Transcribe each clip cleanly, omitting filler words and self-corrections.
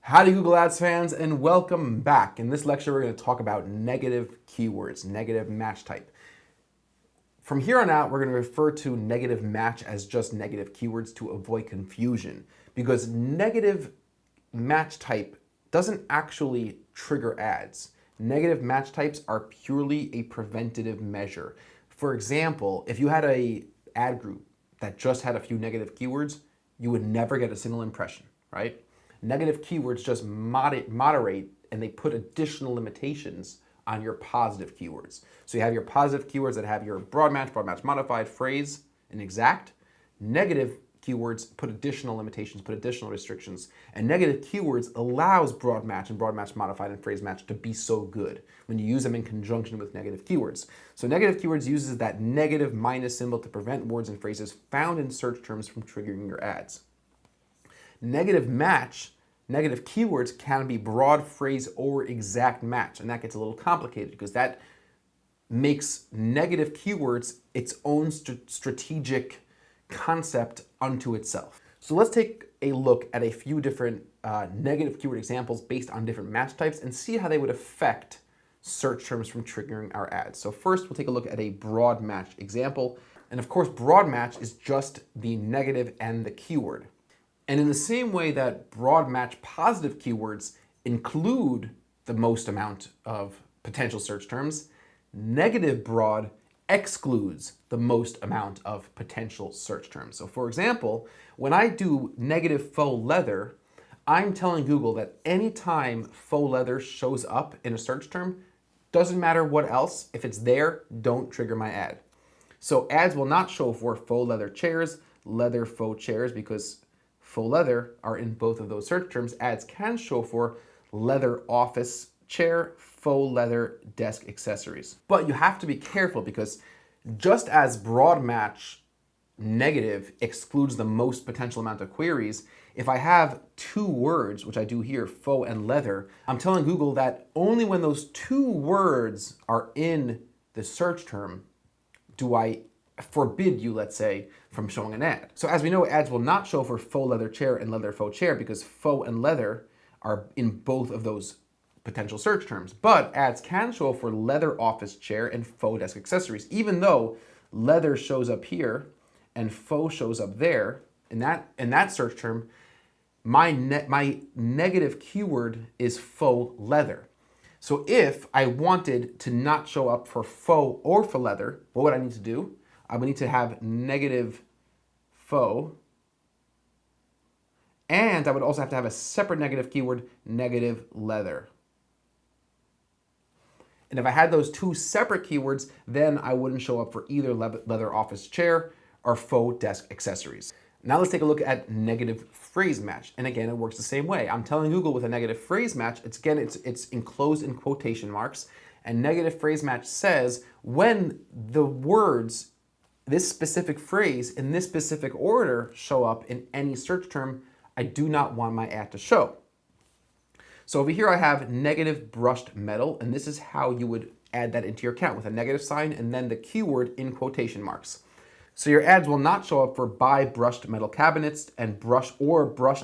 Howdy Google Ads fans, and welcome back. In this lecture we're going to talk about negative keywords, negative match type. From here on out we're going to refer to negative match as just negative keywords to avoid confusion, because negative match type doesn't actually trigger ads. Negative match types are purely a preventative measure. For example, if you had an ad group that just had a few negative keywords, you would never get a single impression, right? Negative keywords just moderate and they put additional limitations on your positive keywords. So you have your positive keywords that have your broad match modified, phrase, and exact. Negative keywords put additional limitations, put additional restrictions. And negative keywords allows broad match and broad match modified and phrase match to be so good when you use them in conjunction with negative keywords. So negative keywords uses that negative minus symbol to prevent words and phrases found in search terms from triggering your ads. Negative match, negative keywords can be broad, phrase, or exact match, and that gets a little complicated because that makes negative keywords its own strategic concept unto itself. So let's take a look at a few different negative keyword examples based on different match types and see how they would affect search terms from triggering our ads. So first we'll take a look at a broad match example, and of course broad match is just the negative and the keyword. And in the same way that broad match positive keywords include the most amount of potential search terms, negative broad excludes the most amount of potential search terms. So for example, when I do negative faux leather, I'm telling Google that anytime faux leather shows up in a search term, doesn't matter what else, if it's there, don't trigger my ad. So ads will not show for faux leather chairs, leather faux chairs, because faux leather are in both of those search terms. Ads can show for leather office chair, faux leather desk accessories. But you have to be careful because just as broad match negative excludes the most potential amount of queries, if I have two words, which I do here, faux and leather, I'm telling Google that only when those two words are in the search term do I forbid you, let's say, from showing an ad. So as we know, ads will not show for faux leather chair and leather faux chair because faux and leather are in both of those potential search terms. But ads can show for leather office chair and faux desk accessories, even though leather shows up here and faux shows up there. In that search term, my negative keyword is faux leather. So if I wanted to not show up for faux or for leather, what would I need to do? I would need to have negative faux, and I would also have to have a separate negative keyword, negative leather. And if I had those two separate keywords, then I wouldn't show up for either leather office chair or faux desk accessories. Now let's take a look at negative phrase match. And again, it works the same way. I'm telling Google with a negative phrase match, it's enclosed in quotation marks, and negative phrase match says when the words this specific phrase in this specific order show up in any search term, I do not want my ad to show. So over here I have negative brushed metal, and this is how you would add that into your account with a negative sign and then the keyword in quotation marks. So your ads will not show up for buy brushed metal cabinets and brushed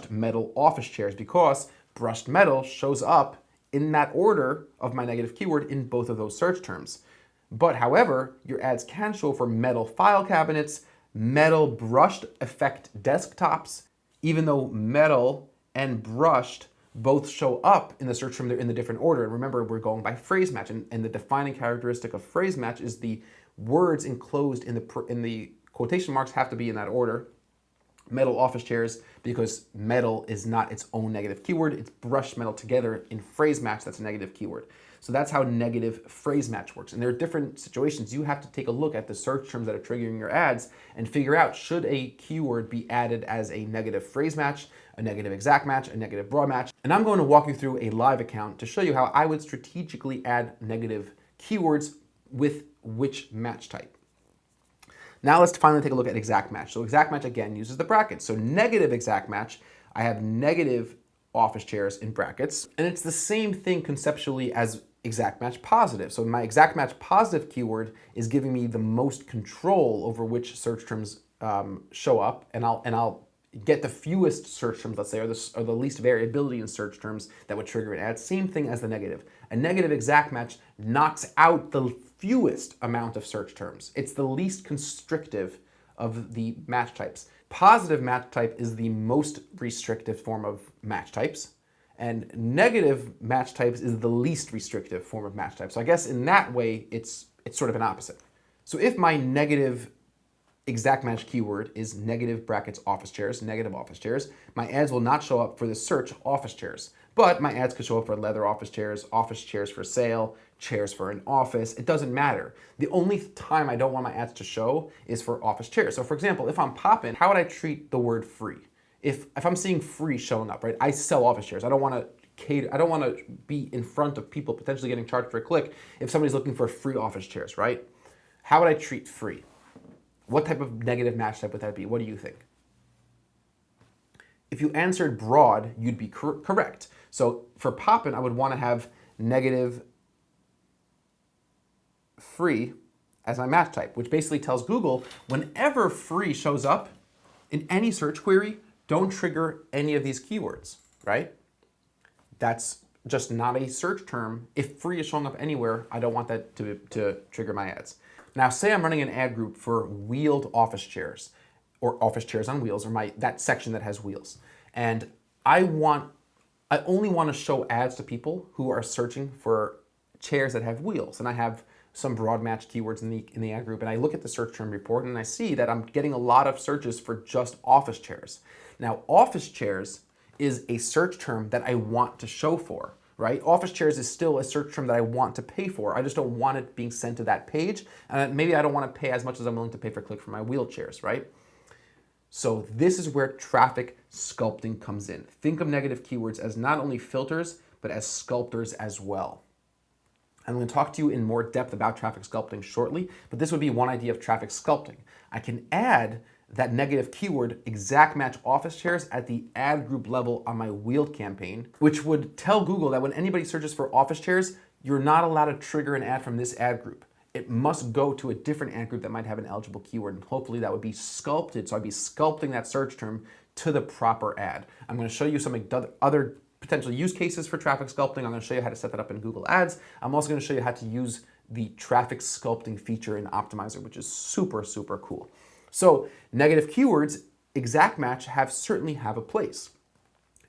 metal office chairs because brushed metal shows up in that order of my negative keyword in both of those search terms. But however, your ads can show for metal file cabinets, metal brushed effect desktops, even though metal and brushed both show up in the search term, they're in the different order. And remember, we're going by phrase match, and the defining characteristic of phrase match is the words enclosed in the quotation marks have to be in that order. Metal office chairs, because metal is not its own negative keyword, it's brushed metal together in phrase match, that's a negative keyword. So that's how negative phrase match works. And there are different situations. You have to take a look at the search terms that are triggering your ads and figure out, should a keyword be added as a negative phrase match, a negative exact match, a negative broad match. And I'm going to walk you through a live account to show you how I would strategically add negative keywords with which match type. Now let's finally take a look at exact match. So exact match, again, uses the brackets. So negative exact match, I have negative office chairs in brackets. And it's the same thing conceptually as exact match positive. So my exact match positive keyword is giving me the most control over which search terms show up, and I'll get the fewest search terms, let's say, or the least variability in search terms that would trigger an ad. Same thing as the negative. A negative exact match knocks out the fewest amount of search terms. It's the least constrictive of the match types. Positive match type is the most restrictive form of match types, and negative match types is the least restrictive form of match type. So I guess in that way, it's sort of an opposite. So if my negative exact match keyword is negative brackets office chairs, negative office chairs, my ads will not show up for the search office chairs. But my ads could show up for leather office chairs for sale, chairs for an office. It doesn't matter. The only time I don't want my ads to show is for office chairs. So for example, if I'm popping, how would I treat the word free? If I'm seeing free showing up, right? I sell office chairs. I don't want to be in front of people potentially getting charged for a click if somebody's looking for free office chairs, right? How would I treat free? What type of negative match type would that be? What do you think? If you answered broad, you'd be correct. So for poppin', I would want to have negative free as my match type, which basically tells Google whenever free shows up in any search query, don't trigger any of these keywords, right? That's just not a search term. If free is showing up anywhere, I don't want that to trigger my ads. Now, say I'm running an ad group for wheeled office chairs or office chairs on wheels, or that section that has wheels. And I only want to show ads to people who are searching for chairs that have wheels. And I have some broad match keywords in the ad group, and I look at the search term report and I see that I'm getting a lot of searches for just office chairs. Now, office chairs is a search term that I want to show for, right? Office chairs is still a search term that I want to pay for. I just don't want it being sent to that page. And maybe I don't want to pay as much as I'm willing to pay for click for my wheelchairs, right? So this is where traffic sculpting comes in. Think of negative keywords as not only filters, but as sculptors as well. I'm going to talk to you in more depth about traffic sculpting shortly, but this would be one idea of traffic sculpting. I can add that negative keyword exact match office chairs at the ad group level on my wheeled campaign, which would tell Google that when anybody searches for office chairs, you're not allowed to trigger an ad from this ad group. It must go to a different ad group that might have an eligible keyword, and hopefully that would be sculpted. So I'd be sculpting that search term to the proper ad. I'm going to show you some other potential use cases for traffic sculpting. I'm going to show you how to set that up in Google Ads. I'm also going to show you how to use the traffic sculpting feature in Optimizer, which is super, super cool. So negative keywords, exact match, certainly have a place.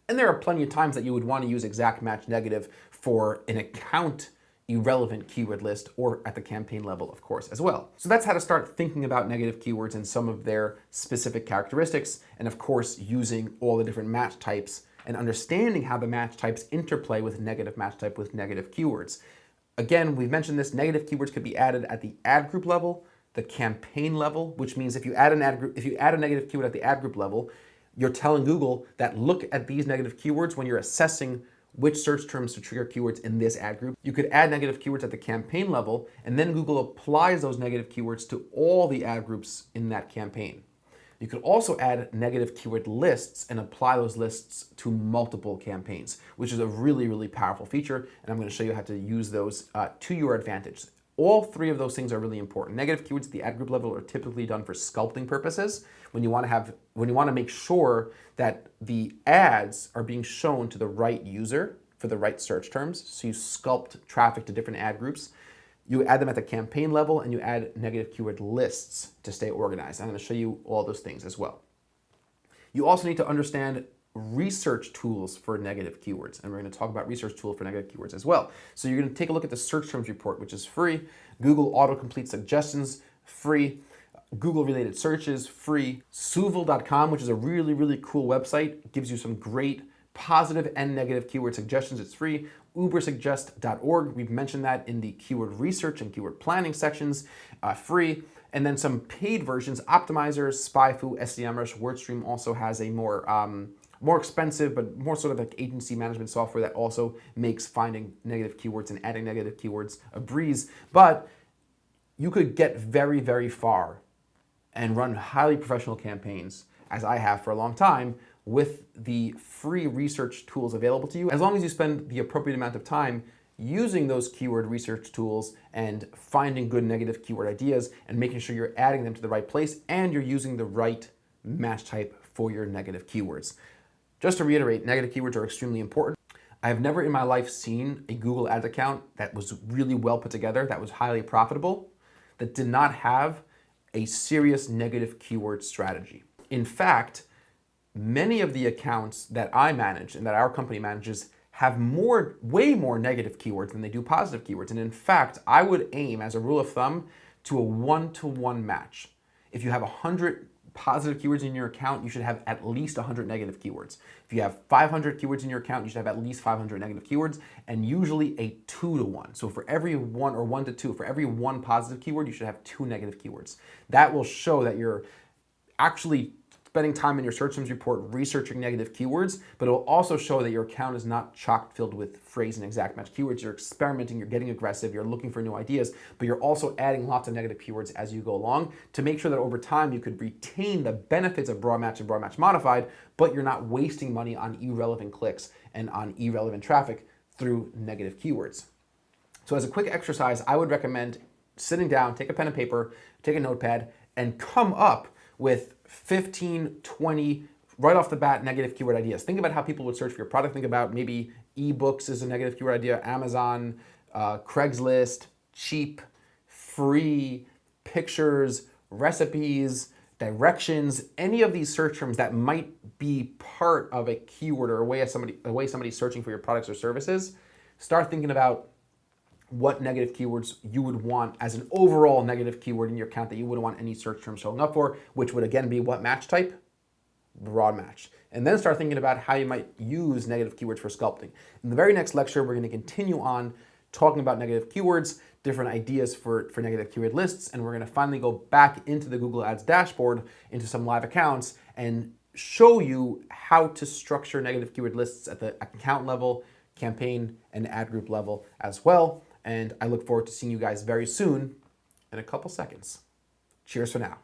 And there are plenty of times that you would want to use exact match negative for an account irrelevant keyword list, or at the campaign level, of course, as well. So that's how to start thinking about negative keywords and some of their specific characteristics, and of course, using all the different match types and understanding how the match types interplay with negative match type with negative keywords. Again, we've mentioned this, negative keywords could be added at the ad group level, the campaign level, which means if you add a negative keyword at the ad group level, you're telling Google that look at these negative keywords when you're assessing which search terms to trigger keywords in this ad group. You could add negative keywords at the campaign level, and then Google applies those negative keywords to all the ad groups in that campaign. You could also add negative keyword lists and apply those lists to multiple campaigns, which is a really, really powerful feature, and I'm going to show you how to use those to your advantage. All three of those things are really important. Negative keywords at the ad group level are typically done for sculpting purposes, when you want to make sure that the ads are being shown to the right user for the right search terms. So you sculpt traffic to different ad groups. You add them at the campaign level, and you add negative keyword lists to stay organized. I'm going to show you all those things as well. You also need to understand research tools for negative keywords, and we're going to talk about research tools for negative keywords as well. So you're going to take a look at the search terms report, which is free. Google autocomplete suggestions, free. Google related searches, free. Suval.com, which is a really, really cool website, gives you some great positive and negative keyword suggestions. It's free. Ubersuggest.org, we've mentioned that in the keyword research and keyword planning sections, free. And then some paid versions, Optimizer, SpyFu, SEMrush, WordStream also has a more expensive, but more sort of like agency management software that also makes finding negative keywords and adding negative keywords a breeze. But you could get very, very far and run highly professional campaigns, as I have for a long time, with the free research tools available to you. As long as you spend the appropriate amount of time using those keyword research tools and finding good negative keyword ideas and making sure you're adding them to the right place and you're using the right match type for your negative keywords. Just to reiterate, negative keywords are extremely important. I have never in my life seen a Google Ads account that was really well put together, that was highly profitable, that did not have a serious negative keyword strategy. In fact, many of the accounts that I manage and that our company manages have way more negative keywords than they do positive keywords. And in fact, I would aim as a rule of thumb to a 1-to-1 match. If you have 100 positive keywords in your account, you should have at least 100 negative keywords. If you have 500 keywords in your account, you should have at least 500 negative keywords, and usually a 2-to-1. So for every one, or 1-to-2, for every one positive keyword, you should have 2 negative keywords. That will show that you're actually spending time in your search terms report researching negative keywords, but it will also show that your account is not chock filled with phrase and exact match keywords. You're experimenting, you're getting aggressive, you're looking for new ideas, but you're also adding lots of negative keywords as you go along to make sure that over time you could retain the benefits of broad match and broad match modified, but you're not wasting money on irrelevant clicks and on irrelevant traffic through negative keywords. So as a quick exercise, I would recommend sitting down, take a pen and paper, take a notepad, and come up with 15, 20, right off the bat, negative keyword ideas. Think about how people would search for your product. Think about maybe ebooks is a negative keyword idea, Amazon, Craigslist, cheap, free, pictures, recipes, directions, any of these search terms that might be part of a keyword or a way somebody's searching for your products or services. Start thinking about what negative keywords you would want as an overall negative keyword in your account that you wouldn't want any search term showing up for, which would again be what match type? Broad match. And then start thinking about how you might use negative keywords for sculpting. In the very next lecture, we're going to continue on talking about negative keywords, different ideas for negative keyword lists, and we're going to finally go back into the Google Ads dashboard, into some live accounts, and show you how to structure negative keyword lists at the account level, campaign, and ad group level as well. And I look forward to seeing you guys very soon in a couple seconds. Cheers for now.